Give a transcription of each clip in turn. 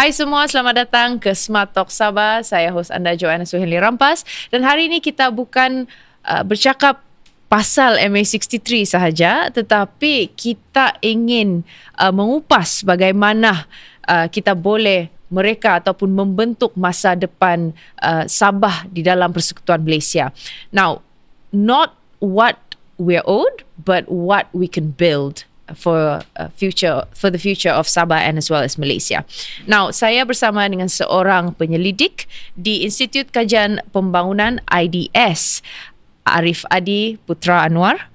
Hai semua, selamat datang ke Smart Talk Sabah. Saya host anda Joanna Suhaili Rampas dan hari ini kita bukan bercakap pasal MA63 sahaja, tetapi kita ingin mengupas bagaimana kita boleh mereka ataupun membentuk masa depan Sabah di dalam Persekutuan Malaysia. Now, not what we're owed, but what we can build for the future of Sabah and as well as Malaysia. Now, saya bersama dengan seorang penyelidik di Institut Kajian Pembangunan IDS, Arif Adi Putra Anwar,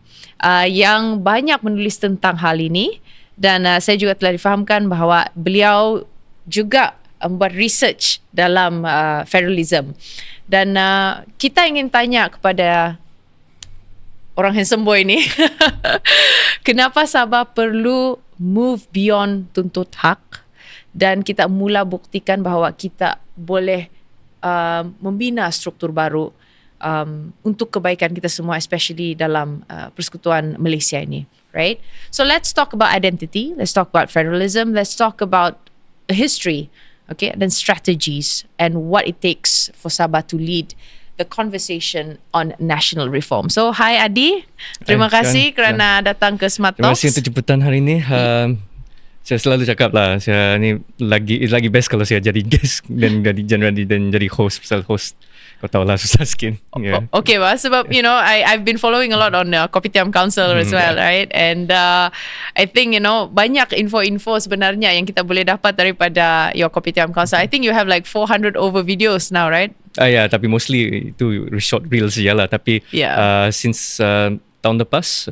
yang banyak menulis tentang hal ini, dan saya juga telah difahamkan bahawa beliau juga membuat research dalam federalism. Dan kita ingin tanya kepada orang handsome boy ni, kenapa Sabah perlu move beyond tuntut hak dan kita mula buktikan bahawa kita boleh membina struktur baru untuk kebaikan kita semua, especially dalam Persekutuan Malaysia ini, right? So let's talk about identity, let's talk about federalism, let's talk about history, okay, dan strategies and what it takes for Sabah to lead the conversation on national reform. So, hi Adi. Terima kasih kerana datang ke Smart Talks. Terima kasih untuk jemputan hari ini. Saya selalu cakap lah, saya ni lagi best kalau saya jadi guest dan jadi host. Pasal host, kau tahu lah, susah sikit. Yeah. Okay, sebab I've been following a lot on Kopitiam Council as well, right? And I think banyak info-info sebenarnya yang kita boleh dapat daripada your Kopitiam Council. I think you have like 400 over videos now, right? Ya, tapi mostly itu short reels je lah. Tapi since tahun lepas,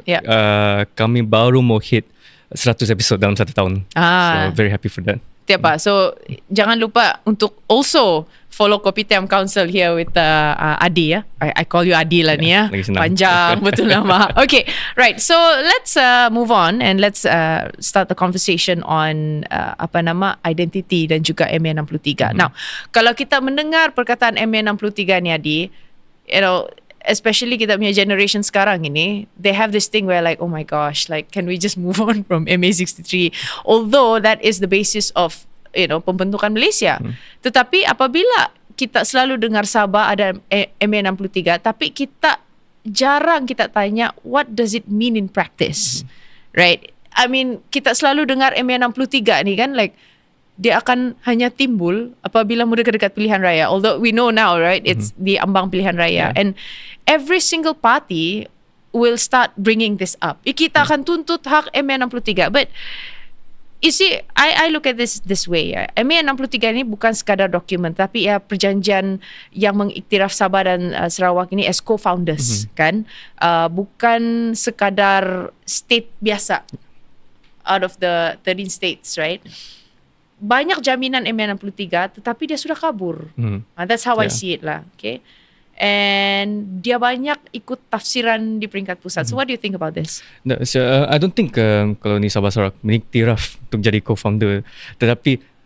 kami baru mau hit 100 episode dalam 1 tahun. So very happy for that. So jangan lupa untuk also follow Kopitiam Council here with Adi, ya. I call you Adi lah ni, ya. Panjang betul nama. Okay, right. So let's move on and let's start the conversation on identity dan juga MA63. Now, kalau kita mendengar perkataan MA63 ni, Adi, especially kita punya generation sekarang ini, they have this thing where like, oh my gosh, like can we just move on from MA63? Although that is the basis of pembentukan Malaysia. Tetapi apabila kita selalu dengar Sabah ada MA63, tapi jarang kita tanya what does it mean in practice, right? I mean, kita selalu dengar MA63 ni kan, like dia akan hanya timbul apabila dekat pilihan raya. Although we know now, right, it's di ambang pilihan raya. And every single party will start bringing this up. Kita akan tuntut hak MA63. But you see, I look at this way. MA63 ni bukan sekadar dokumen, tapi perjanjian yang mengiktiraf Sabah dan Sarawak ini as co-founders, kan? Bukan sekadar state biasa out of the 13 states, right? Banyak jaminan MA63, tetapi dia sudah kabur. That's how I see it lah. Okay, and dia banyak ikut tafsiran di peringkat pusat. So what do you think about this? No, so, I don't think kalau ni Sabah Sarawak mengiktiraf untuk jadi co-founder, tetapi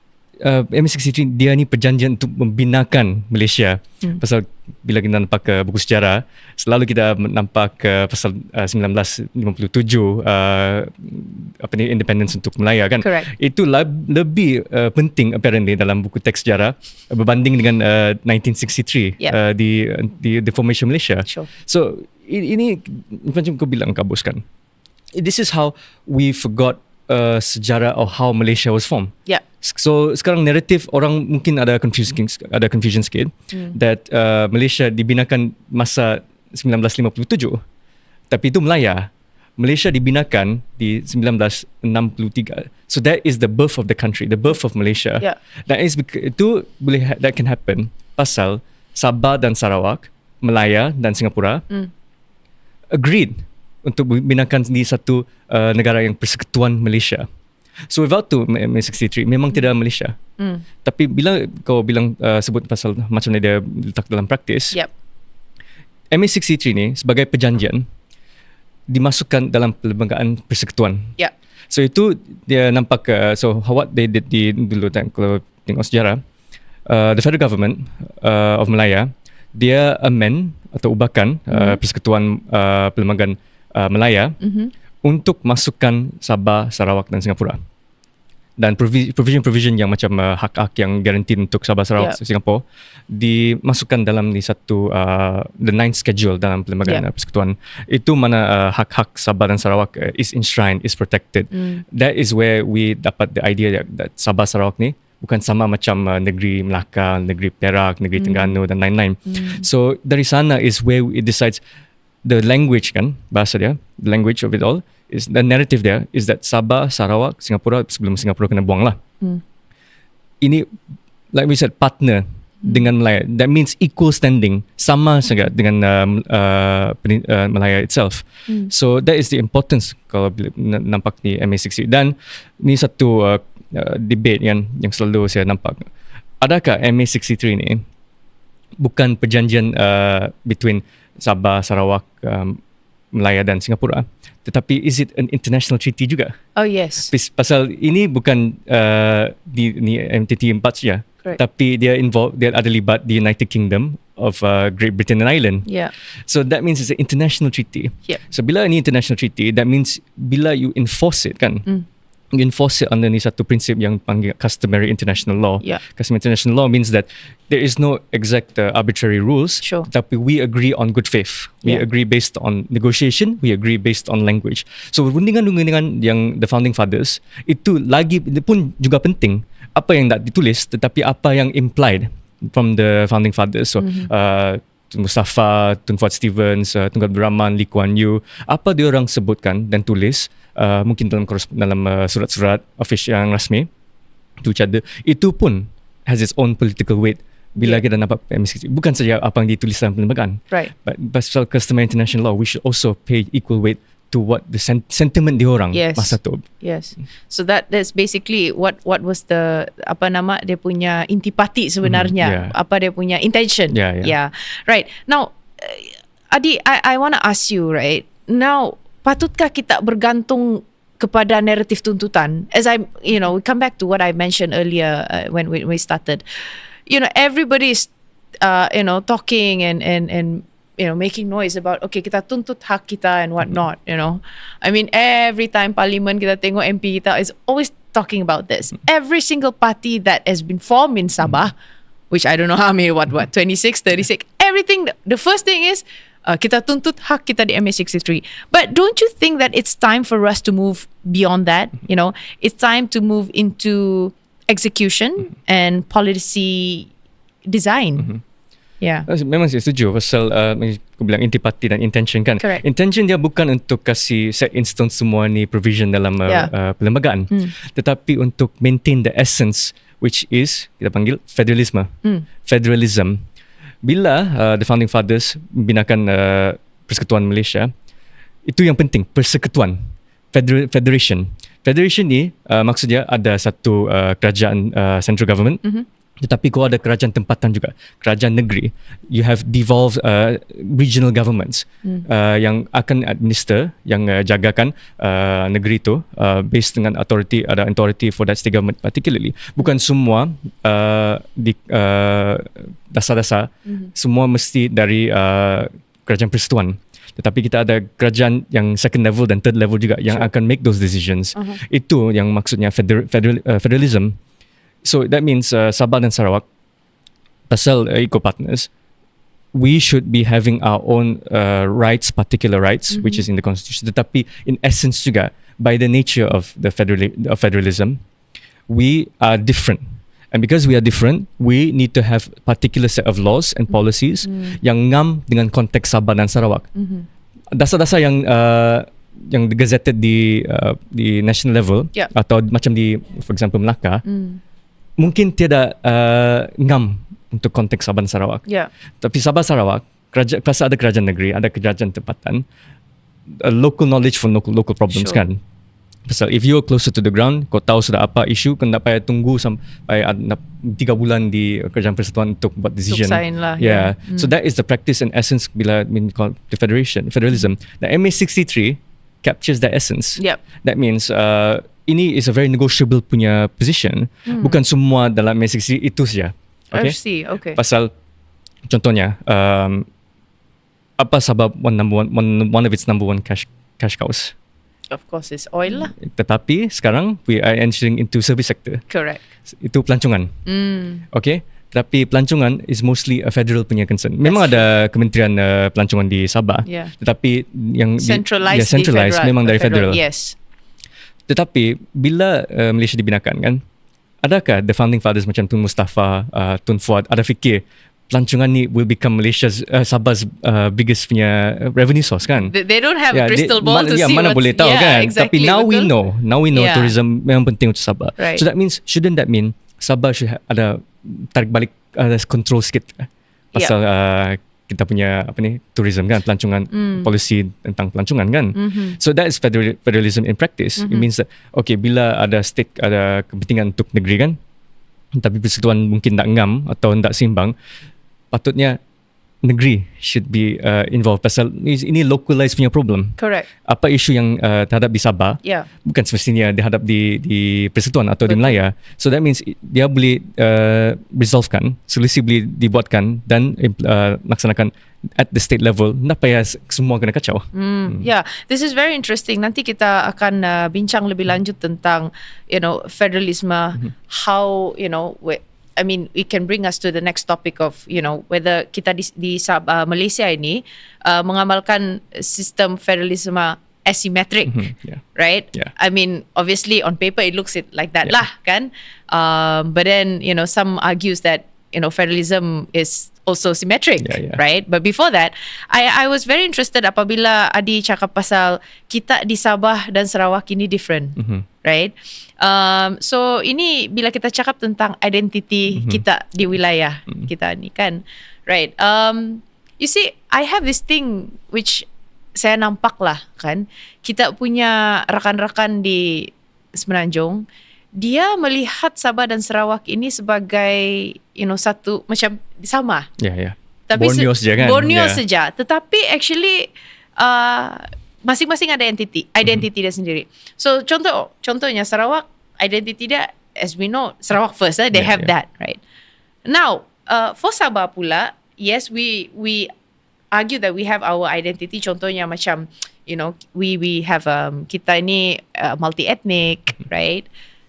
MA63 dia ni perjanjian untuk membinakan Malaysia. Pasal bila kita nampak buku sejarah, selalu kita nampak pasal 1957 independence untuk Melaya kan. Correct. Itu lebih penting apparently dalam buku teks sejarah berbanding dengan 1963 the formation Malaysia. Sure. So ini macam kau bilang kabus kan. This is how we forgot sejarah of how Malaysia was formed. Yeah. So sekarang naratif orang mungkin ada confusion sikit that Malaysia dibinakan masa 1957, tapi itu Melaya. Malaysia dibinakan di 1963. So that is the birth of the country, the birth of Malaysia. Yeah. That can happen pasal Sabah dan Sarawak, Melaya dan Singapura agreed untuk binakan di satu negara yang Persekutuan Malaysia. So without tu MA63 memang tidak Malaysia. Tapi bila kau bilang sebut pasal macam mana dia letak dalam praktis, MA63 ni sebagai perjanjian dimasukkan dalam perlembagaan persekutuan. So itu dia nampak so what they did dulu kalau tengok sejarah, the federal government of Melaya, dia amend atau ubahkan persekutuan perlembagaan Melaya untuk masukkan Sabah, Sarawak dan Singapura. dan provision yang macam hak-hak yang guaranteed untuk Sabah Sarawak Singapura dimasukkan dalam ni satu the ninth schedule dalam perlembagaan persekutuan. Itu mana hak-hak Sabah dan Sarawak is enshrined, is protected. That is where we dapat the idea that Sabah Sarawak ni bukan sama macam negeri Melaka, negeri Perak, negeri Terengganu dan lain-lain. So dari sana is where it decides the language kan, bahasa dia, the language of it all, is the narrative there is that Sabah, Sarawak, Singapura sebelum Singapura kena buang lah. Ini like we said partner dengan Malaya. That means equal standing, sama saja dengan Malaya itself. So that is the importance kalau nampak ni MA60. Dan ni satu debate yang selalu saya nampak. Adakah MA63 ni bukan perjanjian between Sabah, Sarawak, Malaya dan Singapura, tetapi is it an international treaty juga? Oh yes. Pasal ini bukan di MTT 4 saja, tapi dia ada libat di United Kingdom of Great Britain and Ireland. Yeah. So that means it's an international treaty. Yep. So bila ini international treaty, that means bila you enforce it kan, you enforce it under ni satu prinsip yang panggil customary international law. Yeah. Customary international law means that there is no exact arbitrary rules, tapi we agree on good faith. We agree based on negotiation, we agree based on language. So rundingan-rundingan yang the founding fathers itu lagi pun juga penting. Apa yang tak ditulis tetapi apa yang implied from the founding fathers. So Tun Mustafa, Tun Fuad Stevens, Tun Abdul Rahman, Lee Kuan Yew, apa dia orang sebutkan dan tulis mungkin dalam surat-surat official yang rasmi to each other, itu pun has its own political weight bila kita nampak MA60. Bukan saja apa yang ditulis dalam perlembagaan, but pasal customary international law, we should also pay equal weight to what the sentiment diorang masa tu. Yes. So that's basically what was the dia punya intipati sebenarnya, apa dia punya intention. Yeah. Right. Now Adi, I want to ask you, right? Now, patutkah kita bergantung kepada naratif tuntutan? As we come back to what I mentioned earlier when we started. Everybody is talking and making noise about kita tuntut hak kita and what not. I mean, every time Parliament kita tengok MP kita is always talking about this. Every single party that has been formed in Sabah, which I don't know how many, what 26, 36, everything. The first thing is kita tuntut hak kita di MA63. But don't you think that it's time for us to move beyond that? It's time to move into execution and policy design. Yeah. Memang saya setuju pasal aku bilang intipati dan intention kan. Correct. Intention dia bukan untuk kasih set in stone semua ni provision dalam perlembagaan, tetapi untuk maintain the essence, which is kita panggil federalism. Bila the founding fathers membinakan Persekutuan Malaysia, itu yang penting, persekutuan, federation ni maksudnya ada satu kerajaan central government, tetapi kau ada kerajaan tempatan juga, kerajaan negeri. You have devolved regional governments yang akan administer, yang jagakan negeri itu based dengan authority, ada authority for that state government particularly. Bukan semua di dasar-dasar semua mesti dari kerajaan persekutuan. Tetapi kita ada kerajaan yang second level dan third level juga yang akan make those decisions. Itu yang maksudnya federalism. So that means Sabah dan Sarawak, pasal eco-partners, we should be having our own rights, particular rights, which is in the constitution. Tetapi in essence juga, by the nature of the federalism, we are different. And because we are different, we need to have particular set of laws and policies yang ngam dengan konteks Sabah dan Sarawak. Dasar-dasar yang gazetted di national level atau macam di, for example, Melaka, mungkin tiada ngam untuk konteks Sabah dan Sarawak. Tapi Sabah Sarawak, pasal ada kerajaan negeri, ada kerajaan tempatan, local knowledge for local problems kan. Pasal if you are closer to the ground, kau tahu sudah apa isu, kau tak payah tunggu sampai 3 bulan di kerajaan persekutuan untuk buat decision. Untuk sign lah. So that is the practice and essence bila call the federalism. The MA63 captures that essence. That means ini is a very negotiable punya position. Bukan semua dalam MA63 itu saja. I see. Okay. Pasal contohnya apa sebab one of its number one cash cows? of course is oil lah. Tetapi sekarang we are entering into service sector. Correct. Itu pelancongan. Okay. Tetapi pelancongan is mostly a federal punya concern. Memang ada kementerian pelancongan di Sabah. Tetapi yang centralized memang dari federal. Yes. Tetapi bila Malaysia dibinakan kan, adakah the founding fathers macam Tun Mustafa, Tun Fuad ada fikir pelancongan ni will become Malaysia's Sabah's biggest punya revenue source kan? They don't have a crystal ball to see mana boleh tahu kan. Exactly, tapi now betul? we know tourism memang penting untuk Sabah. Right. So shouldn't that mean Sabah should ada tarik balik ada control sikit pasal kita punya tourism kan, pelancongan, policy tentang pelancongan kan. So that is federalism in practice. It means that okay, bila ada state ada kepentingan untuk negeri kan, tapi persekutuan mungkin tak ngam atau tak seimbang, patutnya negeri should be involved pasal ini localized punya problem. Correct. Apa isu yang terhadap di Sabah bukan semestinya dihadap di persekutuan atau di Melaya. So that means dia boleh resolvekan, solusi boleh dibuatkan dan laksanakan at the state level. Tak payah semua kena kacau. Yeah, this is very interesting. Nanti kita akan bincang lebih lanjut tentang federalisme, how it can bring us to the next topic of whether kita di Malaysia ini mengamalkan sistem federalisme asymmetric, right? Yeah. I mean, obviously on paper it looks like that lah, kan? But then some argues that federalism is also symmetric, right? But before that, I was very interested apabila Adi cakap pasal kita di Sabah dan Sarawak ini different, right? So ini bila kita cakap tentang identity kita di wilayah kita ni kan, right? You see, I have this thing which saya nampak lah kan, kita punya rakan-rakan di Semenanjung, dia melihat Sabah dan Sarawak ini sebagai satu macam sama. Tapi Borneo saja kan. Borneo saja. Tetapi actually masing-masing ada identity dia sendiri. So contohnya Sarawak, identity dia, as we know, Sarawak first, they have that, right? Now, for Sabah pula, yes, we argue that we have our identity. Contohnya macam we have kita ini multi-ethnic, right?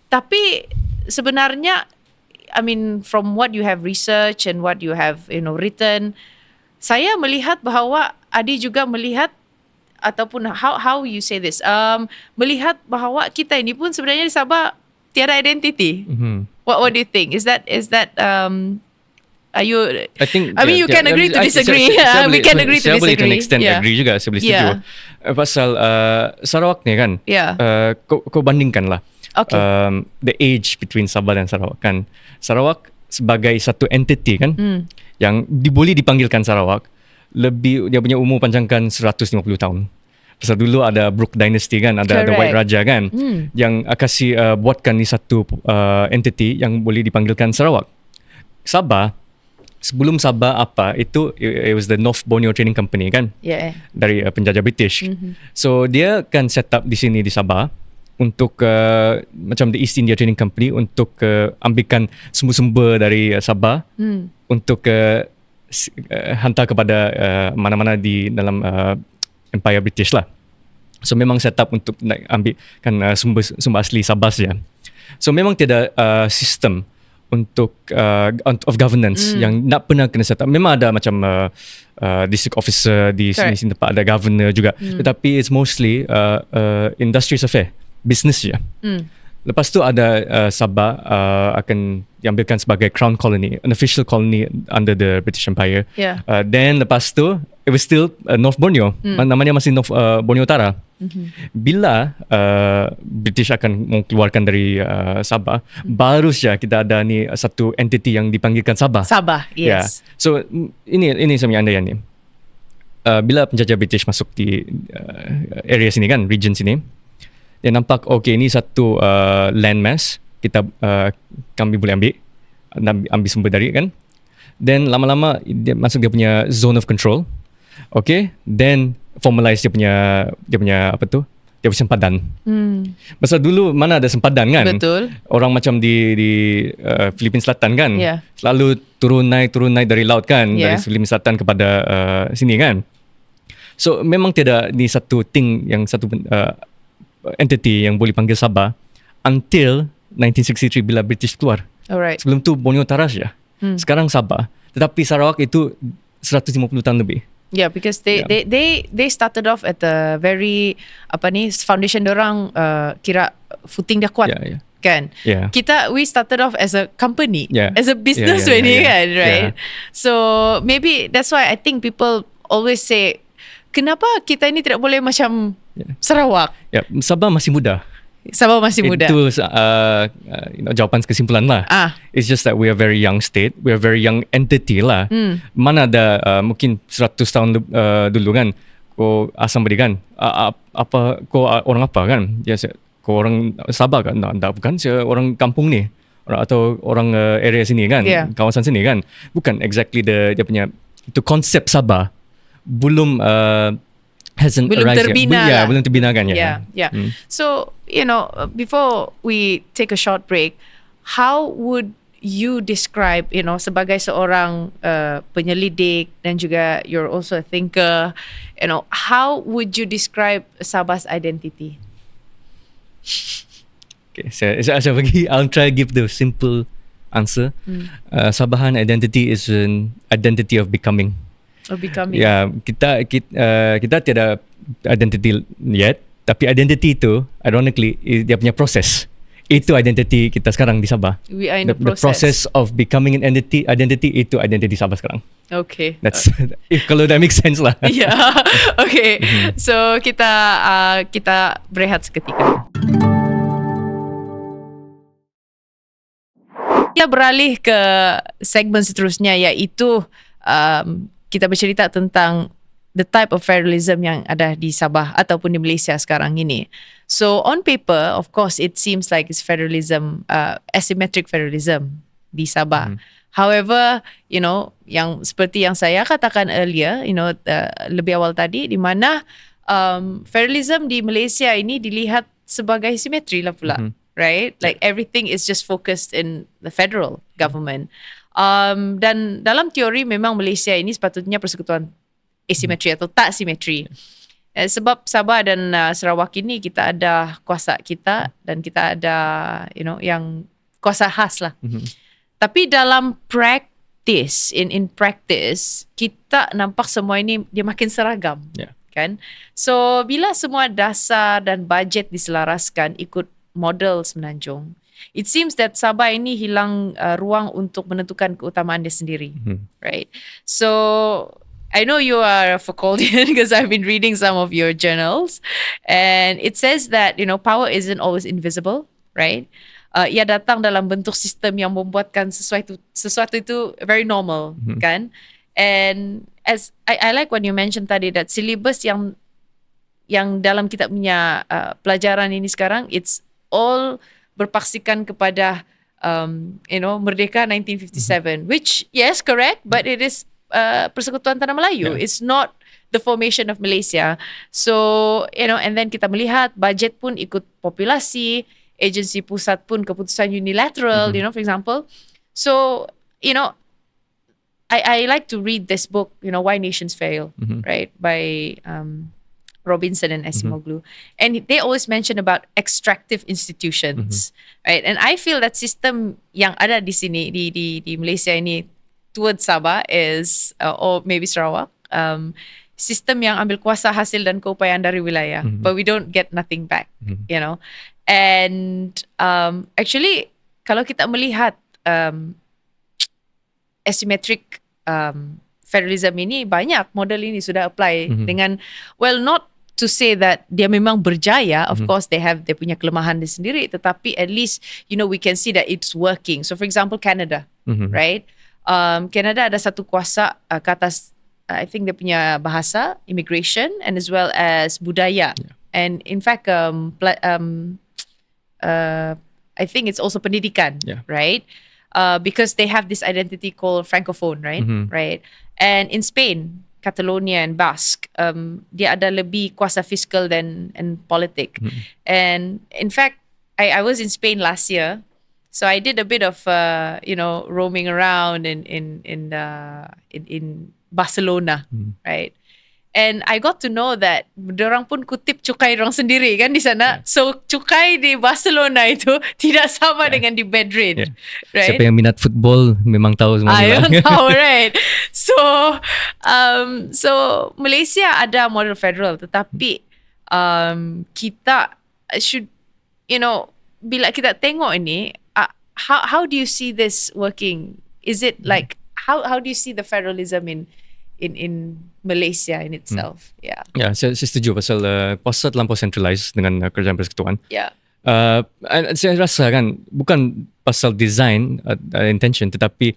Tapi sebenarnya, I mean, from what you have researched and what you have written, saya melihat bahawa Adi juga melihat ataupun how you say this, melihat bahawa kita ini pun sebenarnya di Sabah tiada identity. What do you think? Is that are you? I mean, you can agree to disagree. We can agree to disagree. Saya boleh to an extent agree juga. Saya boleh setuju. Pasal Sarawak ni kan, kau bandingkan lah. Okay. The age between Sabah dan Sarawak kan. Sarawak sebagai satu entity kan, yang boleh dipanggilkan Sarawak, lebih dia punya umur panjangkan 150 tahun. Pasal dulu ada Brooke Dynasty kan, ada White Raja kan, yang kasih buatkan ni satu entity yang boleh dipanggilkan Sarawak. Sabah, sebelum Sabah itu it was the North Borneo Trading Company kan, dari penjajah British. So dia kan set up di sini di Sabah untuk macam the East India Trading Company untuk ambilkan sumber-sumber dari Sabah untuk hantar kepada mana-mana di dalam Empire British lah. So memang set up untuk nak ambilkan sumber asli Sabah saja. So memang tiada sistem untuk of governance yang nak pernah kena set up. Memang ada macam district officer di sini tempat ada governor juga, tetapi it's mostly industries affair, business je. Lepas tu ada Sabah akan diambilkan sebagai crown colony, an official colony under the British Empire. Then lepas tu it was still North Borneo, namanya masih North Borneo Utara. Bila British akan mengeluarkan dari Sabah, baru saja kita ada ni satu entity yang dipanggilkan Sabah. Sabah, yes. So ini saya punya andaian ni. Bila penjajah British masuk di area sini kan, region sini, dia nampak okay ni satu landmass kita kami boleh ambil sumber dari kan. Then lama-lama dia masuk dia punya zone of control. Okay, then formalize dia punya apa tu? Dia punya sempadan. Pasal dulu mana ada sempadan kan? Betul. Orang macam di Filipina Selatan kan, selalu turun naik dari laut kan, dari Filipina Selatan kepada sini kan. So memang tiada ni satu thing yang satu entity yang boleh panggil Sabah until 1963 bila British keluar. Alright. Sebelum tu Borneo Utara saja. Sekarang Sabah. Tetapi Sarawak itu 150 tahun lebih. Yeah, because they started off at the very foundation dorang kira footing dah kuat. Yeah. Kan? Yeah. We started off as a company, Yeah. as a business kan, right? So maybe that's why I think people always say, kenapa kita ini tidak boleh macam Sarawak? Yeah. Sabah masih muda. Sabah masih muda. Itu jawapan kesimpulan lah. It's just that we are very young state, we are very young entity lah. Mana ada mungkin 100 tahun dulu kan, kau asam beri kan, kau orang apa kan? Kau orang Sabah kan? Tak, bukan, saya orang kampung ni, atau orang area sini kan, kawasan sini kan. Bukan exactly dia punya itu konsep Sabah belum terbina lah. Belum terbina kan. So before we take a short break, how would you describe sebagai seorang penyelidik dan juga you're also a thinker, how would you describe Sabah's identity? Okay, saya bagi, I'll try to give the simple answer. Sabahan identity is an identity of becoming. Ya, kita tiada identity yet, tapi identity itu ironically dia punya proses. Itu identity kita sekarang di Sabah. We are in the process of becoming an identity itu identity Sabah sekarang. Okay. That's kalau that makes sense lah. Yeah. Okay. So kita berehat seketika. Kita beralih ke segmen seterusnya, iaitu kita bercerita tentang the type of federalism yang ada di Sabah ataupun di Malaysia sekarang ini. So on paper, of course, it seems like it's federalism, asymmetric federalism di Sabah. However, yang seperti yang saya katakan earlier, lebih awal tadi, di mana federalism di Malaysia ini dilihat sebagai simetri lah pula, right? Like everything is just focused in the federal government. Dan dalam teori memang Malaysia ini sepatutnya persekutuan asimetri atau tak simetri. Sebab Sabah dan Sarawak ini kita ada kuasa kita dan kita ada yang kuasa khas lah. Tapi dalam practice, in practice, kita nampak semua ini dia makin seragam. Kan? So bila semua dasar dan bajet diselaraskan ikut model Semenanjung, it seems that Sabah ini hilang ruang untuk menentukan keutamaan dia sendiri, right? So I know you are a Foucauldian because I've been reading some of your journals, and it says that power isn't always invisible, right? Ia datang dalam bentuk sistem yang membuatkan sesuatu itu very normal, kan? And as I like when you mentioned tadi that syllabus yang dalam kita punya pelajaran ini sekarang, it's all berpaksikan kepada Merdeka 1957, which yes, correct, but it is Persekutuan Tanah Melayu. It's not the formation of Malaysia. So and then kita melihat budget pun ikut populasi, agensi pusat pun keputusan unilateral, for example. So I like to read this book, Why Nations Fail, right, by Robinson and Asimoglu. And they always mention about extractive institutions, right? And I feel that system yang ada di sini, di Malaysia ini, towards Sabah is, or maybe Sarawak, sistem yang ambil kuasa hasil dan keupayaan dari wilayah, but we don't get nothing back, And actually, kalau kita melihat asymmetric federalism ini, banyak model ini sudah apply dengan, well, not to say that dia memang berjaya, of course they have dia punya kelemahan dia sendiri, tetapi at least we can see that it's working. So for example Canada, right? Canada ada satu kuasa ke atas I think dia punya bahasa, immigration, and as well as budaya. And in fact I think it's also pendidikan, right? Because they have this identity called Francophone, right? Right. And in Spain, Catalonia and Basque, dia ada lebih kuasa fiskal and politik. And in fact, I was in Spain last year, so I did a bit of roaming around in Barcelona, right? And I got to know that dorang pun kutip cukai dorang sendiri kan di sana. So cukai di Barcelona itu tidak sama dengan di Madrid. Right? Siapa yang minat football memang tahu semua ni lah. Tahu, right? So Malaysia ada model federal, tetapi kita should, bila kita tengok ini, how do you see this working? Is it like how do you see the federalism in Malaysia in itself? Yeah. Ya, saya setuju pasal kuasa terlampau centralized dengan kerajaan persekutuan. Yeah. Saya rasa kan bukan pasal design intention, tetapi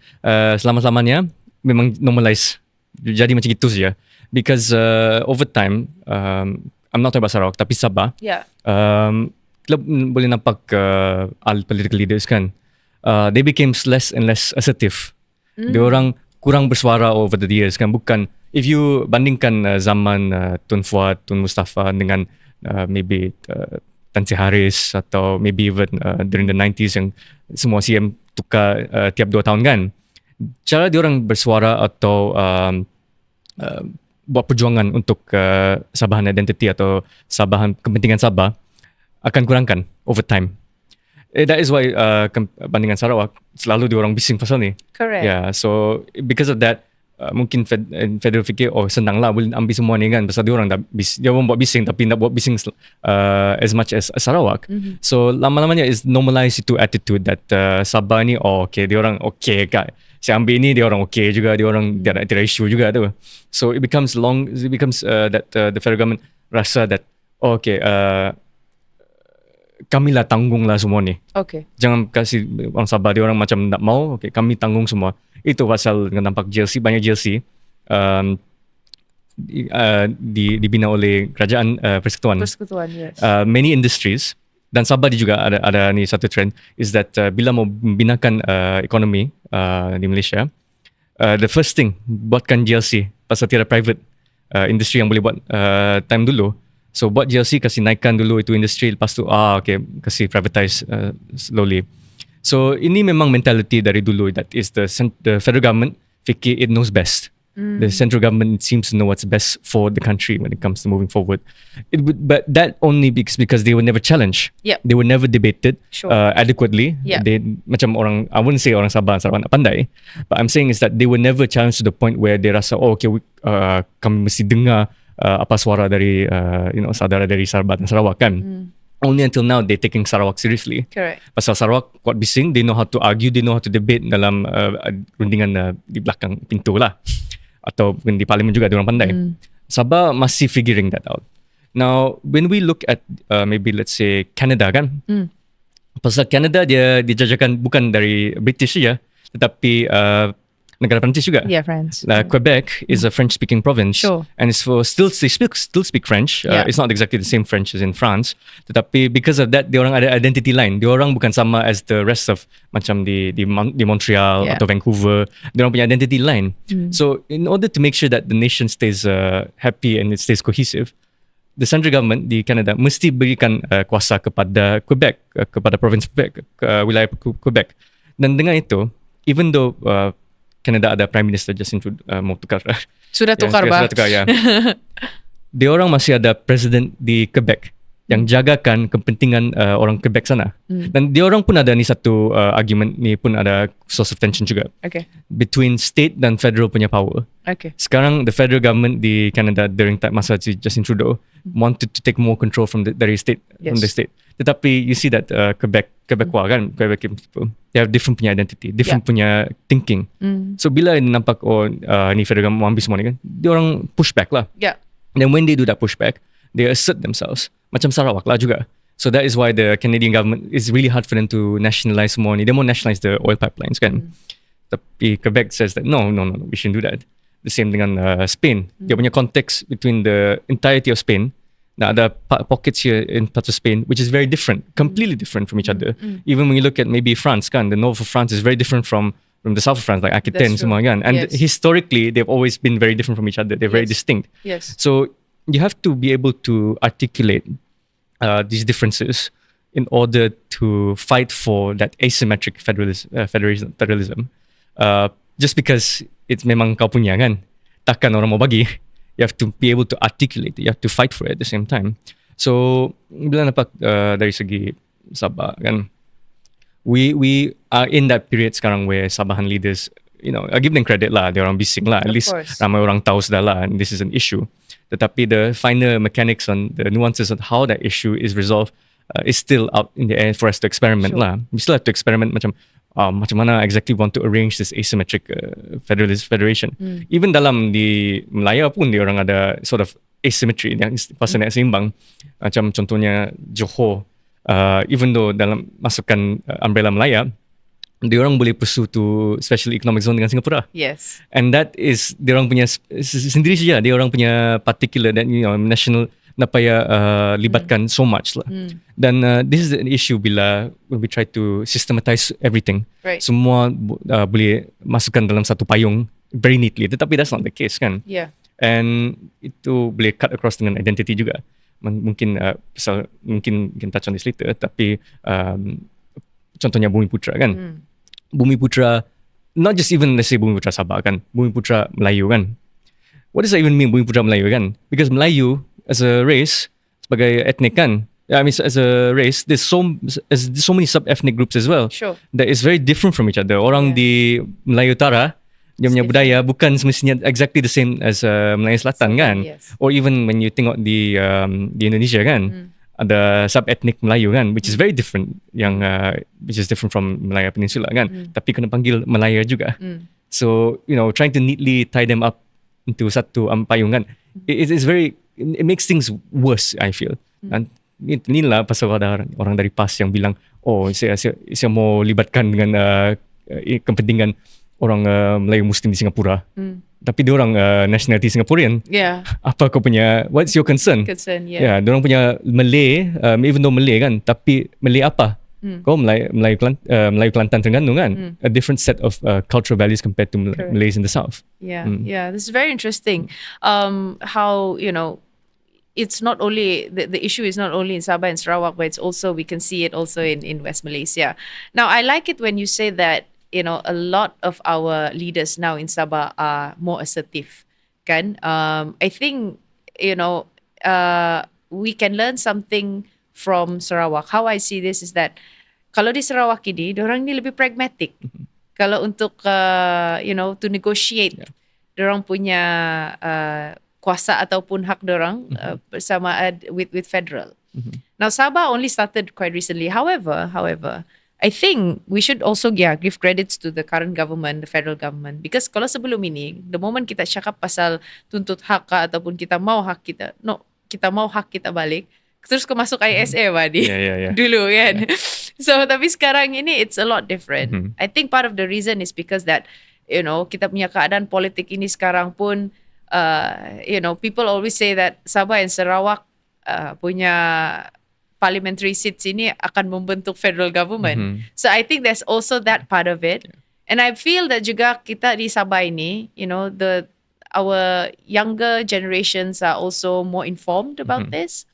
selama-lamanya memang normalize jadi macam itu saja. Because over time, I'm not talking about Sarawak, tapi Sabah. Yeah. Kita boleh nampak political leaders kan, they became less and less assertive. Dia orang kurang bersuara over the years kan. Bukan, if you bandingkan zaman Tun Fuad, Tun Mustafa dengan maybe Tan Sri Haris atau maybe even during the 90s yang semua CM tukar tiap 2 tahun kan, cara dia orang bersuara atau buat perjuangan untuk Sabahan identity atau Sabahan kepentingan Sabah akan kurangkan over time. That is why bandingan Sarawak selalu dia orang bising pasal ni. Correct. Yeah, so because of that, mungkin federal fikir senang lah boleh ambil semua ni kan, pasal dia orang dia orang buat bising tapi nak buat bising as much as Sarawak. So lama-lamanya is normalize itu attitude that Sabah ni okay, dia orang okay kan, saya ambil ni dia orang okay juga, dia orang tidak ada issue juga tu. So it becomes that the federal government rasa that okay, kamilah tanggung lah semua ni. Okay. Jangan kasih orang Sabah, dia orang macam tak mau, okay, kami tanggung semua. Itu pasal dengan nampak GLC, banyak GLC dibina oleh kerajaan persekutuan. Persekutuan, yes. Many industries, dan Sabah juga ada ni satu trend, is that bila mau membinakan ekonomi di Malaysia, the first thing, buatkan GLC, pasal tiada private industri yang boleh buat time dulu. So buat GLC, kasih naikkan dulu itu industri, lepas tu okay, kasih privatize slowly. So ini memang mentality dari dulu, that is the federal government fikir it knows best. The central government seems to know what's best for the country when it comes to moving forward. But that only because they were never challenged. Yep. They were never debated adequately. Yep. They macam orang, I wouldn't say orang Sabah nak pandai, but I'm saying is that they were never challenged to the point where they rasa okay, kami mesti dengar apa suara dari saudara dari Sabah dan Sarawak kan. Only until now they taking Sarawak seriously. Correct. Pasal Sarawak kuat bising, they know how to argue, they know how to debate dalam rundingan di belakang pintu lah, atau di parlimen juga dia orang pandai. Sabah masih figuring that out. Now when we look at maybe let's say Canada kan, pasal Canada dia dijajakan bukan dari British saja, tetapi negara Perancis juga. Yeah, France. Quebec is a French-speaking province, and it's for still speak French. It's not exactly the same French as in France, tetapi because of that, dia orang ada identity line. Dia orang bukan sama as the rest of macam di Montreal atau Vancouver. Dia orang punya identity line. So in order to make sure that the nation stays happy and it stays cohesive, the central government di Canada mesti berikan kuasa kepada Quebec, kepada province Quebec, wilayah Quebec. Dan dengan itu, even though Canada ada Prime Minister Justin Trudeau, mau tukar. Sudah tukar, Sudah tukar, ya. Dia orang masih ada President di Quebec yang jagakan kepentingan orang Quebec sana. Dan dia orang pun ada ni satu argument ni pun ada source of tension juga. Okay. Between state dan federal punya power. Okay. Sekarang the federal government di Canada during masa Justin Trudeau wanted to take more control from the state. From the state. Tetapi you see that Quebecois kan, Quebec people, they have different punya identity, different punya thinking. So bila nampak ni federal government mau ambil semua ni kan, dia orang push back lah. Yeah. And when they do that pushback, they assert themselves. Macam Sarawak lah juga. So that is why the Canadian government, is really hard for them to nationalize more ni. They mau nationalize the oil pipelines kan. Tapi Quebec says that no, we shouldn't do that. The same dengan Spain. Dia punya context between the entirety of Spain. Now, there are pockets here in parts of Spain which is very different, completely different from each other. Even when you look at maybe France, kan, the north of France is very different from the south of France, like Aquitaine, semua kan. And historically, they've always been very different from each other. They're very distinct. Yes. So you have to be able to articulate these differences in order to fight for that asymmetric federalism. Just because it's memang kau punya kan, takkan orang mau bagi. You have to be able to articulate it. You have to fight for it at the same time. So bila nampak dari segi Sabah kan, we are in that period sekarang where Sabahan leaders, I give them credit lah, dia orang bising lah, at least ramai orang tahu sudah lah, and this is an issue. Tetapi the finer mechanics on the nuances of how that issue is resolved is still out in the air for us to experiment lah. We still have to experiment macam mana exactly want to arrange this asymmetric federation. Even dalam di Melaya pun dia orang ada sort of asymmetry yang pasal nak seimbang. Macam contohnya Johor, even though dalam masukan umbrella Melaya, dia orang boleh pursue to special economic zone dengan Singapura. Yes. And that is dia orang punya sendiri saja, dia orang punya particular dan national nak payah libatkan so much lah. Dan this is an issue bila when we try to systematize everything. Right. Semua boleh masukkan dalam satu payung very neatly. Tetapi that's not the case kan. Yeah. And itu boleh cut across dengan identity juga. Mungkin mungkin touch on this later. Tapi contohnya Bumiputra kan. Bumiputra, not just even let's say Bumiputra Sabah kan. Bumiputra Melayu kan. What does that even mean, Bumiputra Melayu kan? Because Melayu as a race, sebagai ethnic kan, I mean as a race, there's so many sub-ethnic groups as well. Sure. That is very different from each other. Orang di Melayu Utara, dia punya budaya bukan semestinya exactly the same as Melayu Selatan kan. Yes. Or even when you tengok di Indonesia kan, ada sub-ethnic Melayu kan, which is very different, which is different from Malaya Peninsula kan. Tapi kena panggil Malaya juga. So, trying to neatly tie them up into satu payung kan, it makes things worse, I feel. Dan inilah pasal ada orang dari PAS yang bilang, saya mau libatkan dengan kepentingan orang Melayu Muslim di Singapura. Tapi dia orang nationality Singaporean. Yeah. Apa kau punya, what's your concern? Yeah. Yeah, dia orang punya Malay, even though Malay kan, tapi Malay apa? Kau Melayu Kelantan Terengganu kan? A different set of cultural values compared to Malays in the south. Yeah, yeah. This is very interesting. How, it's not only, the issue is not only in Sabah and Sarawak, but it's also, we can see it also in West Malaysia. Now, I like it when you say that, a lot of our leaders now in Sabah are more assertive, kan? I think, we can learn something from Sarawak. How I see this is that, kalau di Sarawak ini, diorang ni lebih pragmatic. Kalau untuk, to negotiate, diorang punya kuasa ataupun hak diorang bersama with federal. Now, Sabah only started quite recently. However, I think we should also give credits to the current government, the federal government. Because kalau sebelum ini, the moment kita cakap pasal tuntut hak ataupun kita mau hak kita balik, terus kau masuk ISA Wadi. Yeah. Dulu kan. Yeah. So tapi sekarang ini it's a lot different. I think part of the reason is because that, kita punya keadaan politik ini sekarang pun, people always say that Sabah and Sarawak punya parliamentary seats ini akan membentuk federal government. So I think there's also that part of it. And I feel that juga kita di Sabah ini, our younger generations are also more informed about this.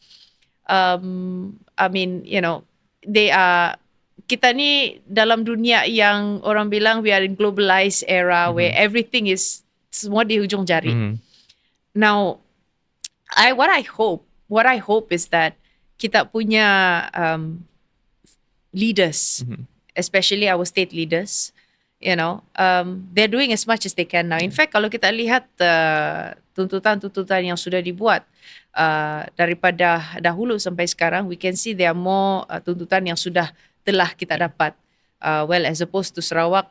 I mean, they are, kita ni dalam dunia yang orang bilang we are in globalized era where everything is semua di hujung jari. Now, what I hope is that kita punya leaders, especially our state leaders, they're doing as much as they can now. In fact, kalau kita lihat tuntutan-tuntutan yang sudah dibuat daripada dahulu sampai sekarang, we can see there are more tuntutan yang telah kita dapat. Well, as opposed to Sarawak,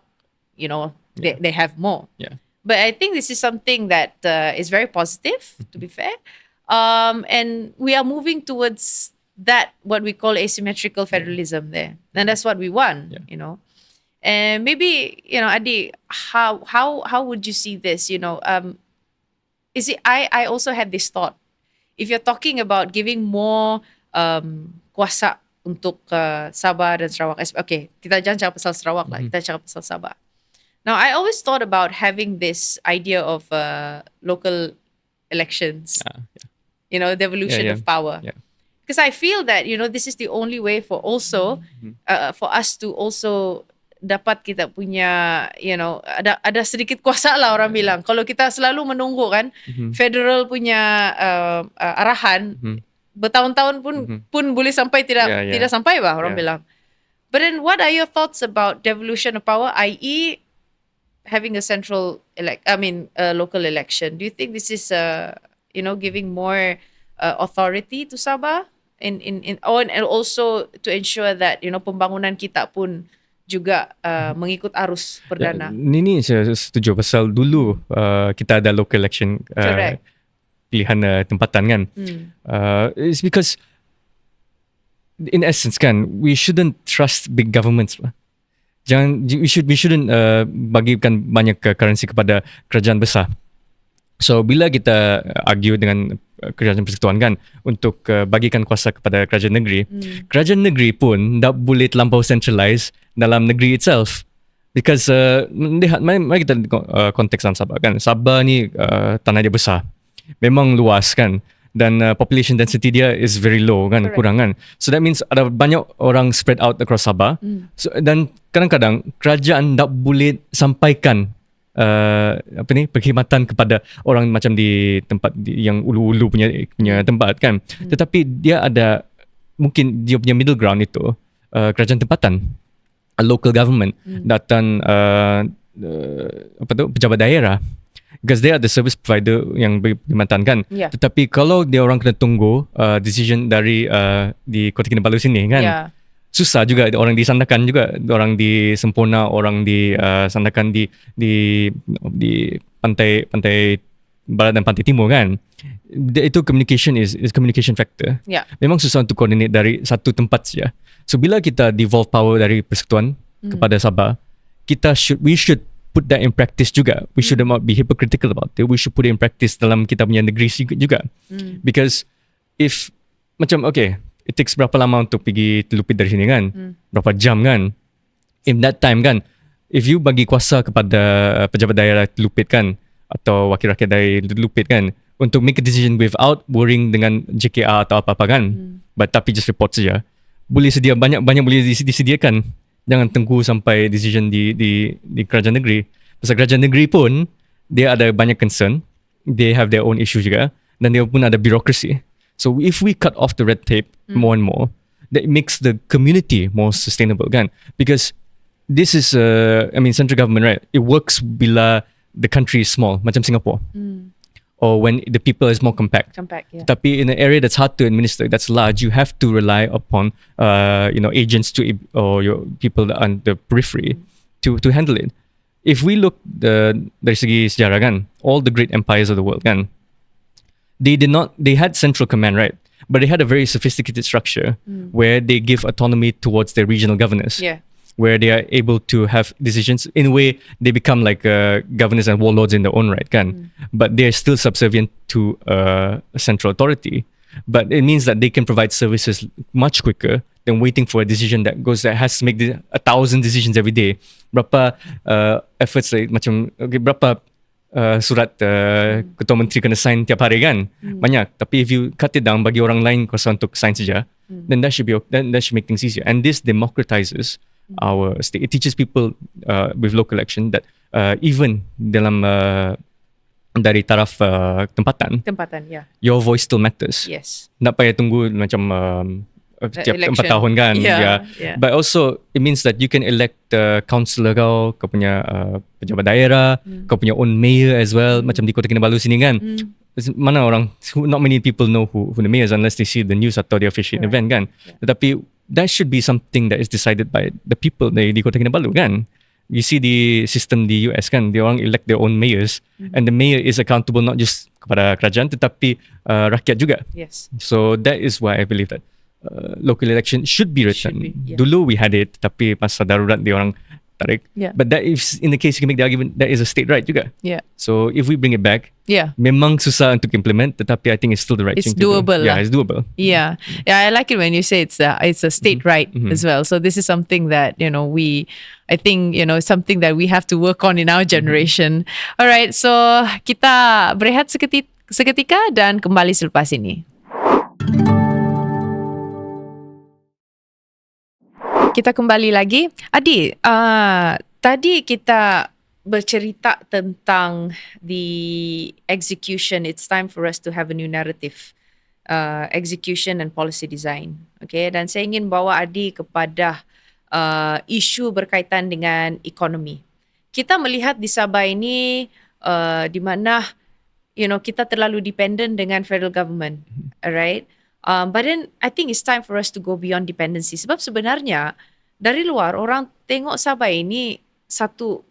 they have more. Yeah. But I think this is something that is very positive, to be fair. And we are moving towards that, what we call asymmetrical federalism there. And that's what we want, And maybe, Adi, how would you see this? Is it, I also had this thought. If you're talking about giving more kuasa untuk Sabah dan Sarawak. Okay, kita jangan cakap pasal Sarawak lah. Kita cakap pasal Sabah. Now, I always thought about having this idea of local elections. The evolution of power. Because I feel that, this is the only way for also, for us to also dapat kita punya, ada sedikit kuasa lah orang bilang. Kalau kita selalu menunggu kan, federal punya arahan, bertahun-tahun pun boleh sampai tidak sampai bah orang bilang. But then what are your thoughts about devolution of power, i.e. having a local election? Do you think this is giving more authority to Sabah and also to ensure that pembangunan kita pun juga mengikut arus perdana? Ini saya setuju pasal dulu kita ada local election pilihan tempatan kan. It's because in essence kan, we shouldn't trust big governments lah. We shouldn't bagikan banyak currency kepada kerajaan besar. So bila kita argue dengan kerajaan persekutuan kan untuk bagikan kuasa kepada kerajaan kerajaan negeri pun tak boleh terlampau centralize dalam negeri itself. Because mari kita konteks dalam Sabah kan. Sabah ni tanah dia besar, memang luas kan, dan population density dia is very low kan. Correct. Kurang kan. So that means ada banyak orang spread out across Sabah. So, dan kadang-kadang kerajaan tak boleh sampaikan perkhidmatan kepada orang macam di tempat yang ulu-ulu punya tempat kan. Tetapi dia ada mungkin dia punya middle ground itu kerajaan tempatan, a local government, datang pejabat daerah, because they are the service provider yang perkhidmatan kan. Tetapi kalau dia orang kena tunggu decision dari di Kota Kinabalu sini kan, susah juga. Orang di Sandakan juga, orang di Semporna, orang di Sandakan di pantai barat dan pantai timur kan. Itu communication is communication factor. Memang susah untuk coordinate dari satu tempat saja. So bila kita devolve power dari persekutuan kepada Sabah, we should put that in practice juga. We should not be hypocritical about it. We should put it in practice dalam kita punya negeri juga. Because if macam it takes berapa lama untuk pergi Telupit dari sini kan? Berapa jam kan? In that time kan, if you bagi kuasa kepada pejabat daerah Telupit kan, atau wakil rakyat dari Telupit kan, untuk make a decision without worrying dengan JKR atau apa-apa kan, but tapi just report saja, boleh sedia banyak boleh disediakan. Jangan tunggu sampai decision di kerajaan negeri. Pasal kerajaan negeri pun dia ada banyak concern, they have their own issue juga, dan dia pun ada bureaucracy. So if we cut off the red tape more and more, that makes the community more sustainable kan? Because this is central government, right? It works bila the country is small, macam Singapore, or when the people is more compact. Tapi in an area that's hard to administer, that's large, you have to rely upon agents or your people on the periphery to handle it. If we look dari segi sejarah kan, all the great empires of the world kan, they had central command, right? But they had a very sophisticated structure where they give autonomy towards their regional governors. Where they are able to have decisions. In a way, they become like governors and warlords in their own right, kan? But they're still subservient to a central authority. But it means that they can provide services much quicker than waiting for a decision that has to make 1,000 decisions every day. Berapa efforts macam berapa surat ketua menteri kena sign tiap hari kan? Banyak. Tapi if you cut it down, bagi orang lain kuasa untuk sign saja, then that should make things easier. And this democratizes our state. It teaches people with local election that even dalam dari taraf tempatan, your voice still matters. Tak payah tunggu macam tiap 4 tahun kan. But also it means that you can elect councillor kau punya pejabat daerah, kau punya own mayor as well. Macam di Kota Kinabalu sini kan, mana orang, not many people know who the mayor is unless they see the news atau they officiate event kan. Tetapi that should be something that is decided by the people di Kota Kinabalu kan. You see the system di US kan, they orang elect their own mayors, and the mayor is accountable not just kepada kerajaan tetapi rakyat juga. So that is why I believe that local election should be written. Dulu we had it, tapi masa darurat dia orang tarik. But that is, in the case you can make the argument, that is a state right juga. So if we bring it back, memang susah untuk implement, tetapi I think it's still the right thing to do. It's doable. I like it when you say it's a state right as well. So this is something that I think something that we have to work on in our generation. Alright, so kita berehat seketika dan kembali selepas ini. kita kembali lagi. Adi, tadi kita bercerita tentang the execution. It's time for us to have a new narrative. Execution and policy design. Okay, dan saya ingin bawa Adi kepada isu berkaitan dengan ekonomi. Kita melihat di Sabah ini di mana kita terlalu dependent dengan federal government, alright? But then I think it's time for us to go beyond dependency. Sebab sebenarnya dari luar orang tengok Sabah ini satu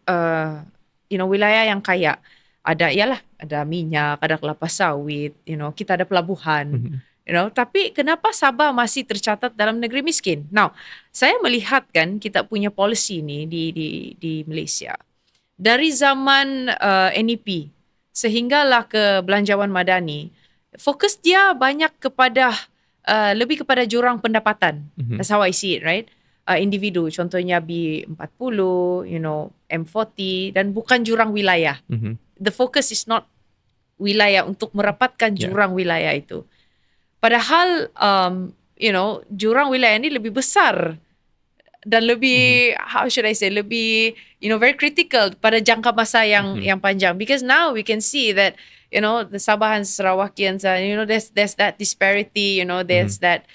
wilayah yang kaya. Ada minyak, ada kelapa sawit, kita ada pelabuhan, tapi kenapa Sabah masih tercatat dalam negeri miskin? Now, saya melihat kan kita punya policy ini di Malaysia. Dari zaman NEP sehinggalah ke Belanjawan Madani, fokus dia banyak kepada lebih kepada jurang pendapatan. That's how I see it, right? Individu, contohnya B40, M40 dan bukan jurang wilayah. The focus is not wilayah untuk merapatkan jurang wilayah itu. Padahal jurang wilayah ini lebih besar dan lebih how should I say, lebih very critical pada jangka masa yang panjang, because now we can see that the Sabah and Sarawakians there's that disparity, there's that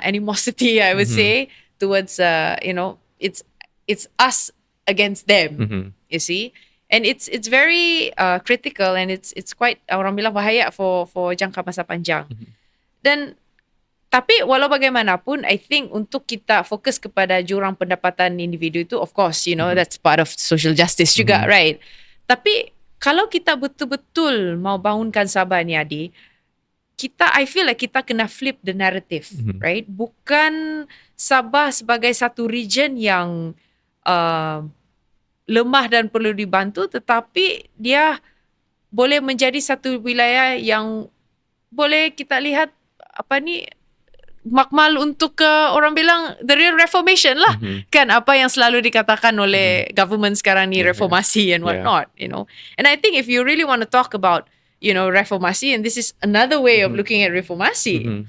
animosity, I would say, towards it's us against them, you see, and it's very critical, and it's quite, orang bilang bahaya for jangka masa panjang. Dan tapi walau bagaimanapun, I think untuk kita fokus kepada jurang pendapatan individu itu, of course, that's part of social justice juga, right? Tapi kalau kita betul-betul mau bangunkan Sabah ni, Adi, I feel like kita kena flip the narrative, right? Bukan Sabah sebagai satu region yang lemah dan perlu dibantu, tetapi dia boleh menjadi satu wilayah yang boleh kita lihat makmal untuk orang bilang the real reformation lah, kan, apa yang selalu dikatakan oleh government sekarang ni, reformasi and whatnot, and I think if you really want to talk about reformasi, and this is another way of looking at reformasi,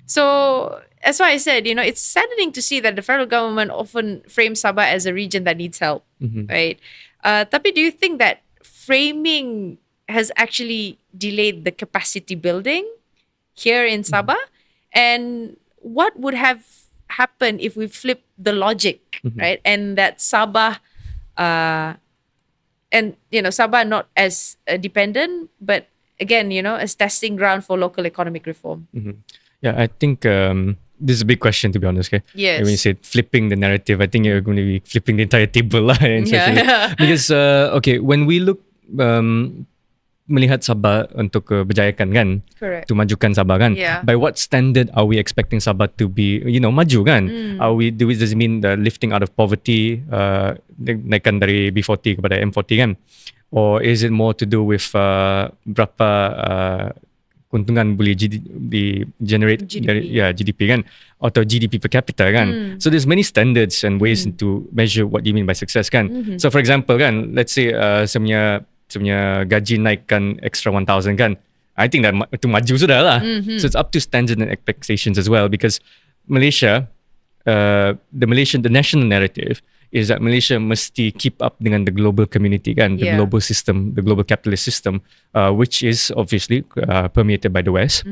so that's why I said it's saddening to see that the federal government often frames Sabah as a region that needs help, right? Tapi do you think that framing has actually delayed the capacity building here in Sabah? And what would have happened if we flip the logic, right? And that Sabah, Sabah not as dependent, but again, as testing ground for local economic reform. Yeah, I think this is a big question, to be honest. Okay? Yes. When you say flipping the narrative, I think you're going to be flipping the entire table lah. Because when we look melihat Sabah untuk berjayakan kan, correct, to majukan Sabah kan, by what standard are we expecting Sabah to be maju kan? Does it mean the lifting out of poverty, naikkan dari B40 kepada M40 kan, or is it more to do with berapa keuntungan boleh generate dari GDP kan, atau GDP per capita kan? So there's many standards and ways to measure what you mean by success kan. So for example kan, let's say saya punya gaji naikkan extra 1,000 kan, I think that itu maju sudah lah. So it's up to standards and expectations as well, because Malaysia, the national narrative is that Malaysia mesti keep up dengan the global community kan, the global system, the global capitalist system, which is obviously permeated by the West.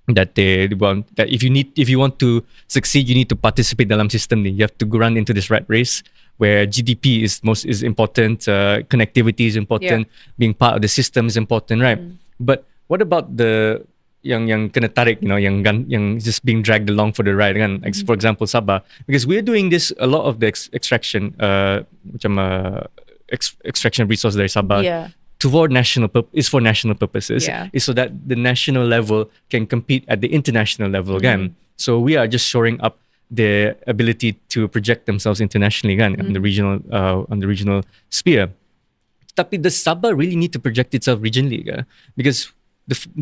That they want, that if you want to succeed, you need to participate dalam system ni. You have to run into this rat race where GDP is important, connectivity is important, being part of the system is important, right? But what about the yang kena tarik, yang just being dragged along for the ride kan? Like, for example, Sabah, because we're doing this, a lot of the extraction resource dari Sabah toward is for national purposes, is so that the national level can compete at the international level again. So we are just shoring up their ability to project themselves internationally kan, on the regional sphere. Tapi does Sabah really need to project itself regionally kan? Because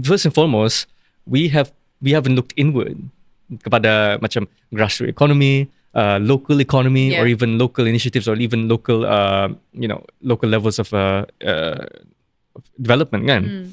first and foremost, we haven't looked inward kepada macam grassroots economy, local economy, or even local initiatives, or even local local levels of development kan.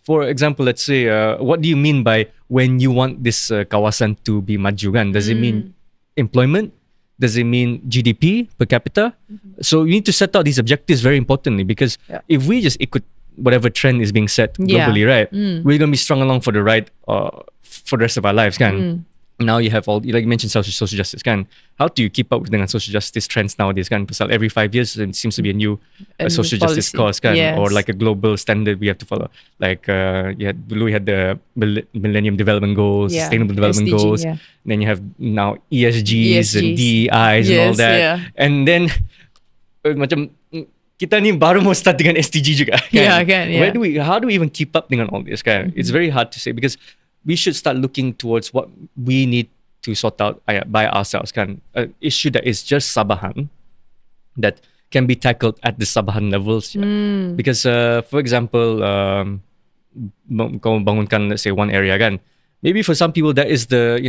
For example, let's say, what do you mean by when you want this kawasan to be maju kan? Does it mean employment? Does it mean GDP per capita? So you need to set out these objectives very importantly, because if we just ikut whatever trend is being set globally, right, we're going to be strung along for the ride for the rest of our lives, kan? Now you have all, like you mentioned, social justice, kan? How do you keep up with dengan social justice trends nowadays, kan? Pasal every 5 years there seems to be a new social justice cause, kan? Or like a global standard we have to follow. Like dulu we had the Millennium Development Goals, Sustainable Development Goals. Then you have now ESGs and DEIs and all that. And then macam kita ni baru mau start dengan SDG juga, kan? How do we even keep up dengan all this, kan? It's very hard to say, because we should start looking towards what we need to sort out by ourselves, kan? An issue that is just Sabahan, that can be tackled at the Sabahan levels. Because, for example, kau bangunkan, let's say, one area, kan? Maybe for some people that is a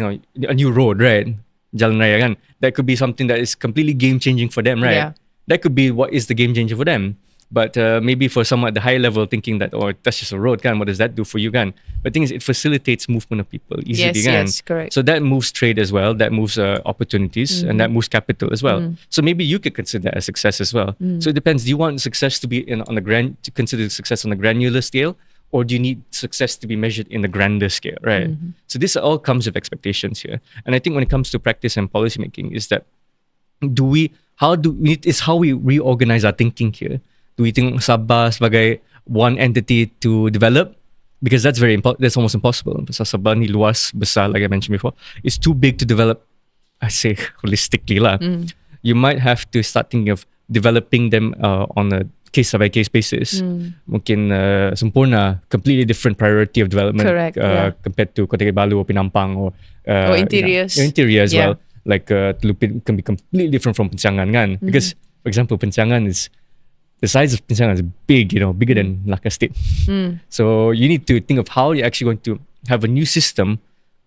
new road, right? Jalan Raya, kan? That could be something that is completely game-changing for them, right? That could be what is the game changer for them. But maybe for someone at the higher level thinking that, that's just a road, kan? What does that do for you, kan? But the thing is, it facilitates movement of people easily, kan? Yes, correct. So that moves trade as well, that moves opportunities, and that moves capital as well. So maybe you could consider that a success as well. So it depends. Do you want success to be to consider success on a granular scale, or do you need success to be measured in a grander scale, right? So this all comes with expectations here. And I think when it comes to practice and policy making, is that it's how we reorganize our thinking here. Do we think Sabah sebagai one entity to develop? Because that's that's almost impossible. Sabah ni luas, besar, like I mentioned before. It's too big to develop, I say holistically lah. You might have to start thinking of developing them on a case-by-case basis. Mungkin Sempurna, completely different priority of development. Correct, compared to Kota Kinabalu or Penampang or interiors. Interior as well. Like Teluk can be completely different from Pencangan, kan? Because, for example, Pencangan is, the size of Pencangan is big, bigger than Malacca State. So you need to think of how you're actually going to have a new system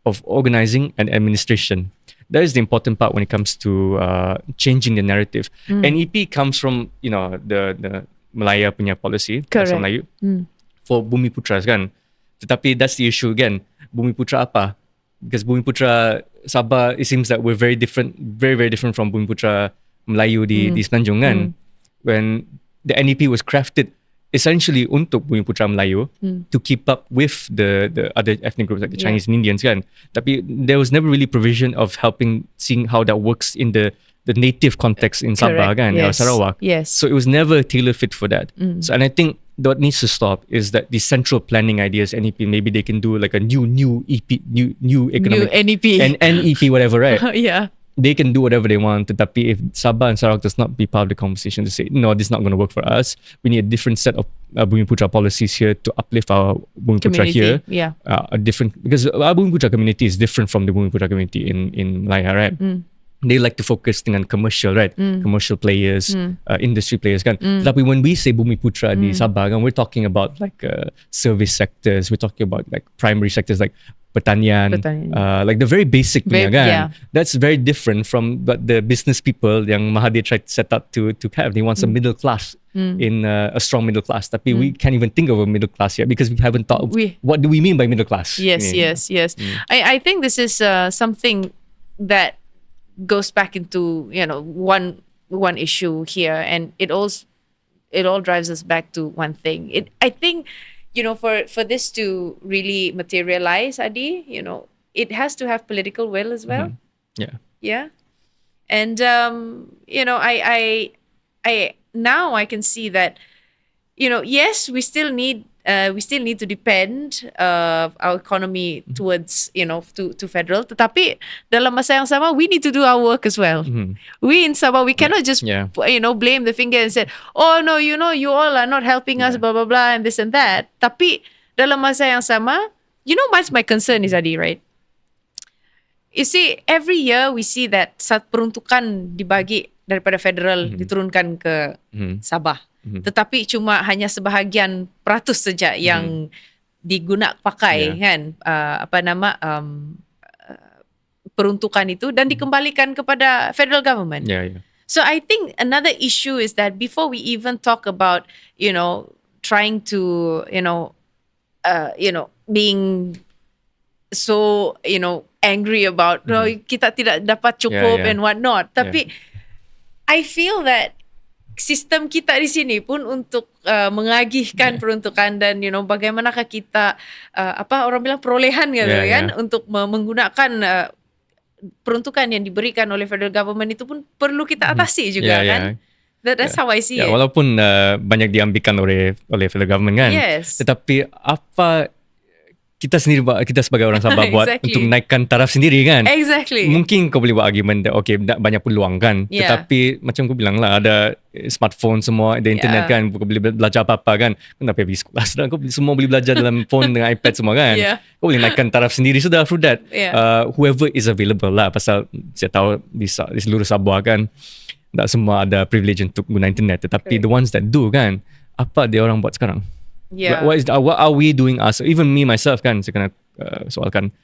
of organizing and administration. That is the important part when it comes to changing the narrative. NEP comes from, the Malaya punya policy, Bahasa Melayu, for Bumiputras, kan? Tetapi that's the issue again. Bumiputra apa? Because Bumiputra Sabah, it seems that we're very different, very, very different from Bumiputra Melayu di Semenanjung, kan? When the NEP was crafted essentially untuk Bumiputra Melayu to keep up with the other ethnic groups like the Chinese and Indians, kan? Tapi there was never really provision of seeing how that works in the native context in Sabah, kan? Or Sarawak. So it was never tailor-fit for that. So, and I think what needs to stop is that the central planning ideas, NEP, maybe they can do like a new EP, new economic... New NEP. And NEP, whatever, right? They can do whatever they want. Tetapi if Sabah and Sarawak does not be part of the conversation to say, no, this is not going to work for us. We need a different set of Bumiputra policies here to uplift our Bumiputra here. A different, because our Bumiputra community is different from the Bumiputra community in Malaya, right? They like to focus on commercial, right? Commercial players, industry players, kan? Tetapi when we say Bumiputra di Sabah, kan, we're talking about like service sectors. We're talking about like primary sectors like pertanian. Like the very basic punya, kan? That's very different from what the business people yang Mahathir tried to set up to have. They want some middle class in a strong middle class. Tapi we can't even think of a middle class yet because we haven't thought what do we mean by middle class? Yes. I think this is something that goes back into one issue here, and it all drives us back to one thing. I think for this to really materialize, Adi, it has to have political will as well. And I now I can see that yes, we still need to depend our economy towards to federal. Tetapi dalam masa yang sama, we need to do our work as well. We in Sabah, we cannot just blame the finger and say, oh no, you all are not helping us, blah blah blah, and this and that. Tapi dalam masa yang sama, what's my concern is, Adi, right? You see, every year we see that saat peruntukan dibagi daripada federal diturunkan ke Sabah. Tetapi cuma hanya sebahagian peratus saja yang digunakan pakai kan peruntukan itu dan dikembalikan kepada federal government. So I think another issue is that before we even talk about trying to being so angry about kita tidak dapat cukup and whatnot. Tapi I feel that sistem kita di sini pun untuk mengagihkan peruntukan dan bagaimanakah kita orang bilang perolehan gitu kan untuk menggunakan peruntukan yang diberikan oleh federal government itu pun perlu kita atasi juga kan. That's how I see it. Walaupun banyak diambilkan oleh federal government kan. Yes. Tetapi apa kita sendiri, kita sebagai orang Sabah buat untuk naikkan taraf sendiri kan. Exactly. Mungkin kau boleh buat argument that banyak peluang kan. Tetapi macam kau bilang lah, ada smartphone semua, ada internet kan, kau boleh belajar apa-apa kan. Kau tak payah pergi sekolah sudah, kau semua boleh belajar dalam phone dengan iPad semua kan. Kau boleh naikkan taraf sendiri sudah through that. Whoever is available lah, pasal saya tahu di seluruh Sabah kan tak semua ada privilege untuk guna internet. Tetapi the ones that do kan, apa dia orang buat sekarang? What are we doing us? Even me myself kan, saya kena soalkan,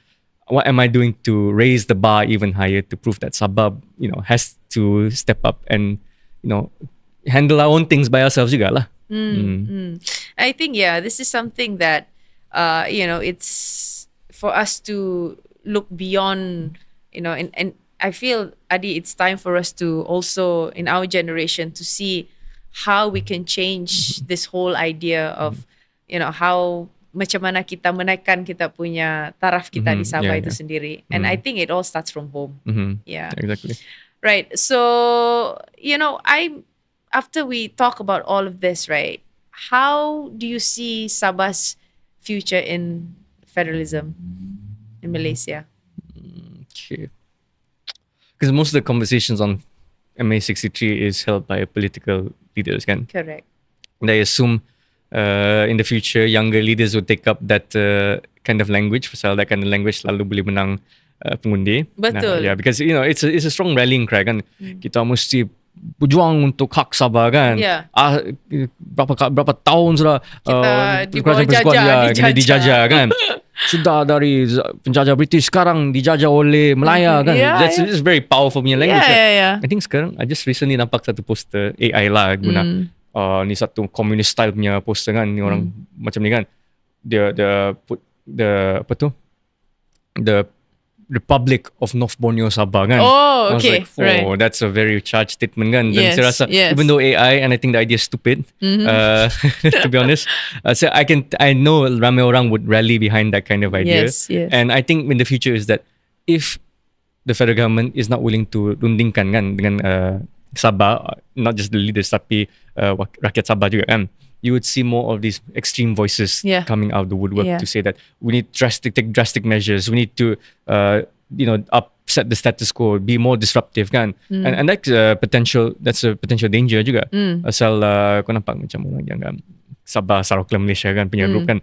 what am I doing to raise the bar even higher to prove that Sabah has to step up and handle our own things by ourselves juga lah. I think this is something that it's for us to look beyond and I feel, Adi, it's time for us to also in our generation to see how we can change this whole idea of how macam mana kita menaikkan kita punya taraf kita di Sabah itu sendiri. And I think it all starts from home. Yeah. Exactly. Right. So, after we talk about all of this, right, how do you see Sabah's future in federalism in Malaysia? Okay. Because most of the conversations on MA63 is held by political leaders kan. Correct. And I assume in the future, younger leaders will take up that kind of language. Pasal that kind of language selalu boleh menang pengundi. Betul. Because it's a strong rallying cry kan. Kita mesti berjuang untuk hak Sabah kan. Berapa tahun sudah kita di bawah dijajah kan. Sudah dari penjajah British, sekarang dijajah oleh Melaya kan. It's very powerful punya language. I think sekarang I just recently nampak satu poster AI lah guna. Ni satu communist style punya poster kan, ni orang macam ni kan, dia put the Republic of North Borneo Sabah kan. Oh, okay. Like, that's a very charged statement kan. Dan saya rasa even though AI and I think the idea is stupid, to be honest, so I know ramai orang would rally behind that kind of idea. And I think in the future is that if the federal government is not willing to rundingkan kan dengan Sabah, not just the leaders tapi rakyat Sabah juga kan, you would see more of these extreme voices coming out of the woodwork to say that we need take drastic measures, we need to upset the status quo, be more disruptive kan. And that's a potential danger juga. Asal kau nampak macam orang yang Sabah Sarawak Malaysia kan punya group kan,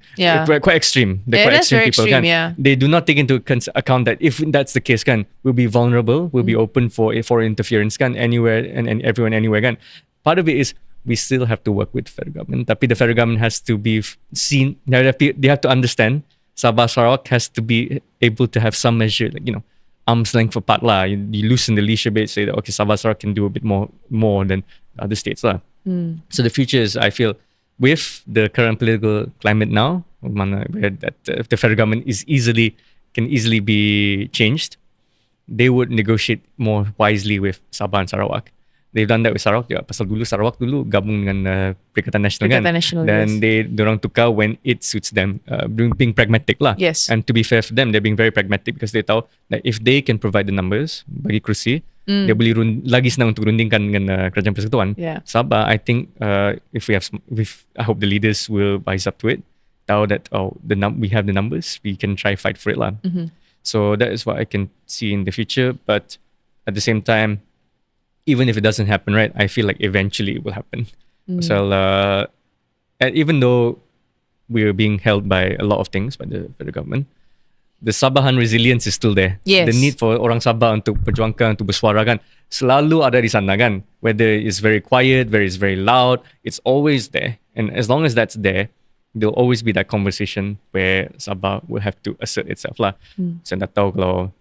quite extreme. They're quite extreme people kan. They do not take into account that if that's the case kan, we'll be vulnerable, we'll be open for interference kan, anywhere and everyone anywhere kan. Part of it is we still have to work with the federal government. Tapi the federal government has to be seen. They have to understand. Sabah Sarawak has to be able to have some measure, like arm's length apart lah. You loosen the leash a bit, say that okay, Sabah Sarawak can do a bit more than other states lah. So the future is, I feel, with the current political climate now, where that the federal government can easily be changed, they would negotiate more wisely with Sabah and Sarawak. They've done that with Sarawak juga. Pasal dulu Sarawak gabung dengan Perikatan Nasional kan. Dan diorang tukar when it suits them. Being pragmatic lah. Yes. And to be fair for them, they're being very pragmatic because they tahu that if they can provide the numbers bagi kerusi, dia boleh lagi senang untuk rundingkan dengan Kerajaan Persekutuan. Sabah, I think I hope the leaders will rise up to it. Tahu that we have the numbers, we can try fight for it lah. So that is what I can see in the future. But at the same time, even if it doesn't happen, right, I feel like eventually it will happen. So, and even though we're being held by a lot of things by the federal government, the Sabahan resilience is still there. Yes. The need for orang Sabah untuk perjuangkan, untuk bersuara kan, selalu ada di sana kan. Whether it's very quiet, whether it's very loud, it's always there. And as long as that's there, there'll always be that conversation where Sabah will have to assert itself lah. Saya tak tahu kalau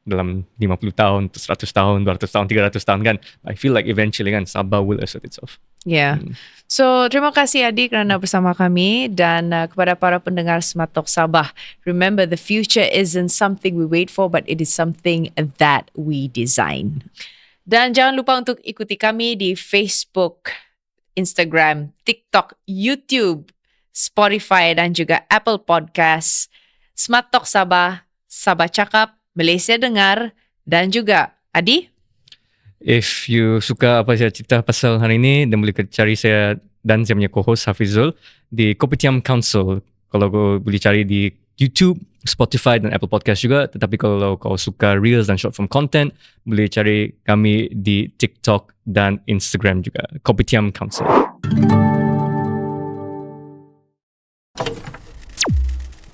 dalam 50 tahun, 100 tahun, 200 tahun, 300 tahun kan, I feel like eventually kan Sabah will assert itself. Yeah. So, terima kasih Adi kerana bersama kami dan kepada para pendengar Smart Talk Sabah. Remember, the future isn't something we wait for, but it is something that we design. Dan jangan lupa untuk ikuti kami di Facebook, Instagram, TikTok, YouTube, Spotify dan juga Apple Podcasts. Smart Talk Sabah, Sabah Cakap, Malaysia Dengar dan juga Adi. If you suka apa saya cerita pasal hari ini, dan boleh cari saya dan saya punya co-host Hafizul di Kopitiam Council. Kalau kau boleh cari di YouTube, Spotify dan Apple Podcast juga. Tetapi kalau kau suka Reels dan short form content, boleh cari kami di TikTok dan Instagram juga. Kopitiam Council.